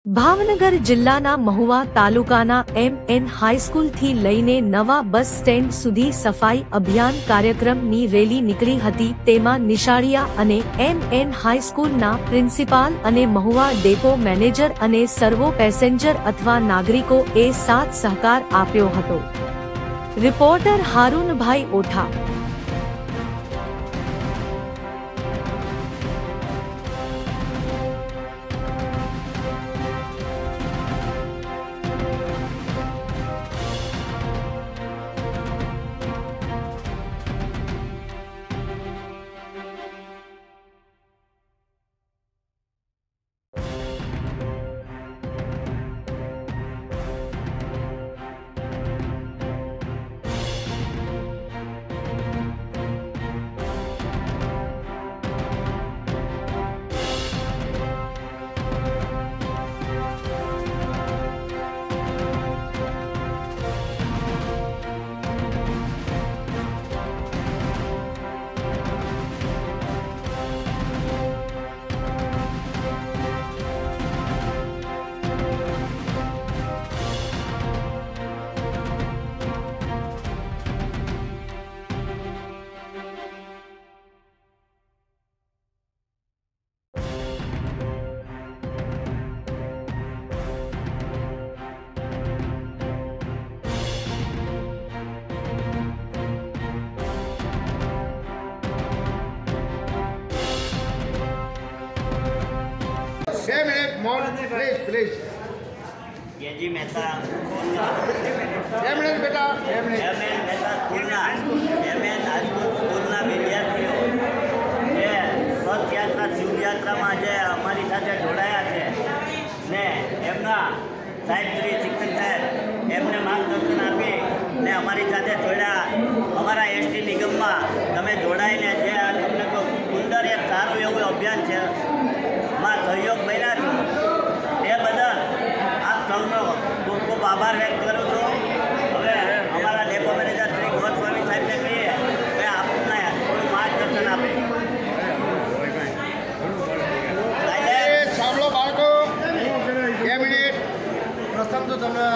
ભાવનગર જિલ્લાના મહુવા તાલુકાના એમ.એન. હાઈસ્કૂલથી લઈને નવા બસ સ્ટેન્ડ સુધી સફાઈ અભિયાન કાર્યક્રમની રેલી નીકળી હતી। તેમાં નિશાળિયા અને એમ.એન. હાઈસ્કૂલના પ્રિન્સિપાલ અને મહુવા ડેપો મેનેજર અને સર્વો પેસેન્જર અથવા નાગરિકોએ સાથ સહકાર આપ્યો હતો। રિપોર્ટર હારૂનભાઈ ઓઠા। प्लीज ये जी मेहता बेटा એમએન હાઈસ્કૂલ સ્કૂલના વિદ્યાર્થીઓ જે પદયાત્રા શિવયાત્રામાં જે અમારી સાથે જોડાયા છે ને એમના સાહેબ શ્રી શિક્ષક સાહેબ એમને માર્ગદર્શન આપી ને અમારી સાથે જોડ્યા। અમારા એસટી નિગમમાં તમે જોડાઈને જે આ તમને કહું સુંદર એક સારું એવું અભિયાન છે માં સહયોગ બન્યા છો એ બદલ આપ સૌનો ખૂબ ખૂબ આભાર વ્યક્ત કરું છું। હવે અમારા ડેપો મેનેજર શ્રી ગોસ્વામી સાહેબને કહીએ કે આપને થોડું માર્ગદર્શન આપે। સાંભળો બાળકો 2 મિનિટ। પ્રથમ તો તમને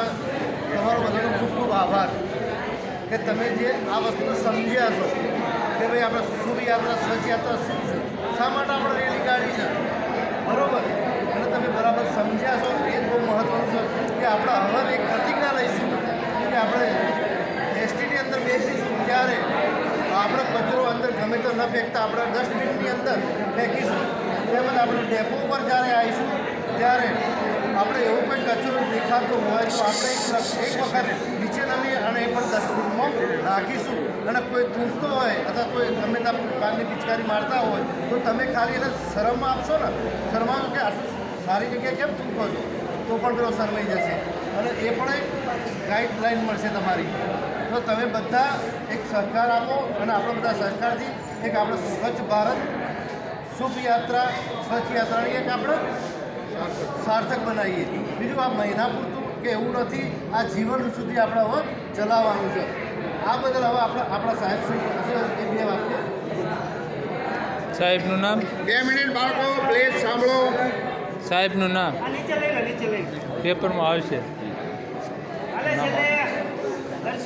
તમારો બધાનો ખૂબ ખૂબ આભાર કે તમે જે આ વસ્તુને સમજ્યા છો કે ભાઈ આપણે શુભ યાત્રા સ્વચ્છ યાત્રા શું છે, શા માટે આપણે રેલી કાઢી છે, બરાબર? અને તમે બરાબર સમજ્યા છો એ બહુ મહત્ત્વનું છે કે આપણે હવે એક પ્રતિજ્ઞા લઈશું કે આપણે એસટીની અંદર બેસીશું ત્યારે આપણે કચરો અંદર ગમે તો ન ફેંકતા આપણે ડસ્ટબિનની અંદર ફેંકીશું। તેમજ આપણે ડેપો પર જ્યારે આવીશું ત્યારે આપણે એવું કોઈ કચરો દેખાતો હોય તો આપણે એક વખત નીચે નમી અને એ પણ ડસ્ટબિનમાં નાખીશું। અને કોઈ થૂંકતો હોય અથવા કોઈ ગમે ત્યાં પાનની પિચકારી મારતા હોય તો તમે ખાલી એને શરમ આપશો ને, શરમાવો કે આટલું સારી જગ્યાએ કેમ થૂંકો છો તો પણ પેલો શરમાઈ જશે અને એ પણ એક ગાઈડલાઈન મળશે તમારી। તો તમે બધા એક સહકાર આપો અને આપણે બધા સહકારથી એક આપણે સ્વચ્છ ભારત શુભ યાત્રા સ્વચ્છ યાત્રાની એક આપણે સાર્થક બનાવીએ। બીજું આ મહિના પૂરતું કે એવું નથી, આ જીવન સુધી આપણે હવે ચલાવવાનું છે। આ બદલ હવે આપણા સાહેબ શ્રી એ 2 વાક્ય સાહેબનું નામ 2 મિનિટ બાળકો પ્લીઝ સાંભળો। સાહેબનું નામ નીચે લઈ પેપરમાં આવશે।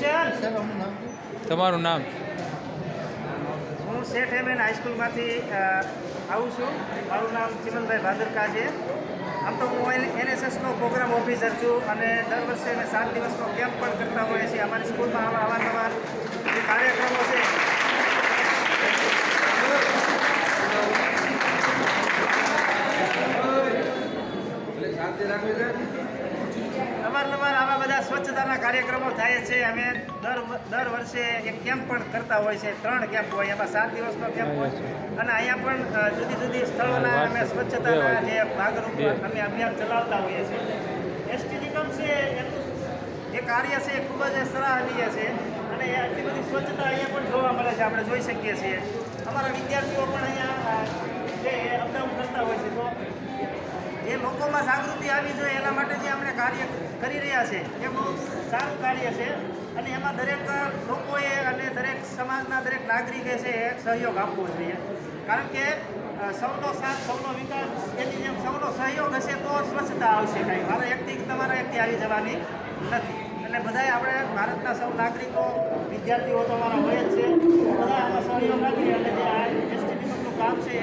સાહેબ અમનું નામ તમારું નામ? હું શેઠ એમ.એન. હાઈસ્કૂલમાંથી આવું છું। મારું નામ ચિમનભાઈ ભાદરકા છે। આમ તો હું એનએસએસનો પ્રોગ્રામ ઓફિસર છું અને દર વર્ષે અમે 7 દિવસનો કેમ્પ પણ કરતા હોઈએ છીએ। અમારી સ્કૂલમાં અવારનવાર જે કાર્યક્રમો છે અવારનવાર આવા બધા સ્વચ્છતાના કાર્યક્રમો થાય છે। અમે દર વર્ષે એક કેમ્પ પણ કરતા હોય છે, 3 કેમ્પ હોય, એમાં 7 દિવસનો કેમ્પ હોય અને અહીંયા પણ જુદી જુદી સ્થળોના અમે સ્વચ્છતાના જે ભાગરૂપે અમે અભિયાન ચલાવતા હોઈએ છીએ। એસટી નિગમ છે એનું જે કાર્ય છે એ ખૂબ જ સરાહનીય છે અને આટલી બધી સ્વચ્છતા અહીંયા પણ જોવા મળે છે, આપણે જોઈ શકીએ છીએ। અમારા વિદ્યાર્થીઓ પણ અહીંયા જે અપડાઉન કરતા હોય છે તો એ લોકોમાં જાગૃતિ આવી જોઈએ એના માટે જે આપણે કાર્ય કરી રહ્યા છે એ બહુ સારું કાર્ય છે અને એમાં દરેક લોકોએ અને દરેક સમાજના દરેક નાગરિકે છે એ સહયોગ આપવો જોઈએ। કારણ કે સૌનો સાથ સૌનો વિકાસ એની જેમ સૌનો સહયોગ હશે તો સ્વચ્છતા આવશે કાંઈ મારા એકથી તમારા એકથી આવી જવાની નથી. એટલે બધાએ આપણે ભારતના સૌ નાગરિકો વિદ્યાર્થીઓ તો અમારા હોય જ છે, બધા આમાં સહયોગ આપીએ અને જે આ એસટીપીનું કામ છે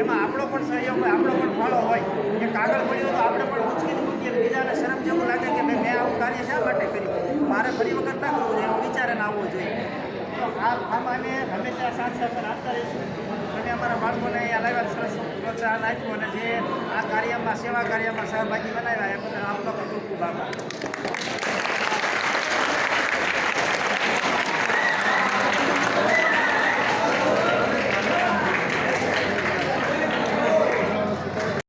એમાં આપણો પણ સહયોગ હોય, આપણો પણ ફાળો હોય કે કાગળ પડ્યો તો આપણે પણ ઉચકીને મૂકીએ. બીજાને શરમ જેવું લાગે કે મેં આવું કાર્ય શા માટે કર્યું, મારે ફરી વખત ના કરવું જોઈએ, એવો વિચારે ના આવવો જોઈએ. તો આમાં અમે હંમેશા સાથ સહકાર આપતા રહીશું અને અમારા બાળકોને અહીંયા લાવ્યા સરસ પ્રોત્સાહન આપ્યું અને જે આ કાર્યમાં સેવા કાર્યમાં સહભાગી બનાવ્યા એ બદલ આપનો ખૂબ ખૂબ આભાર.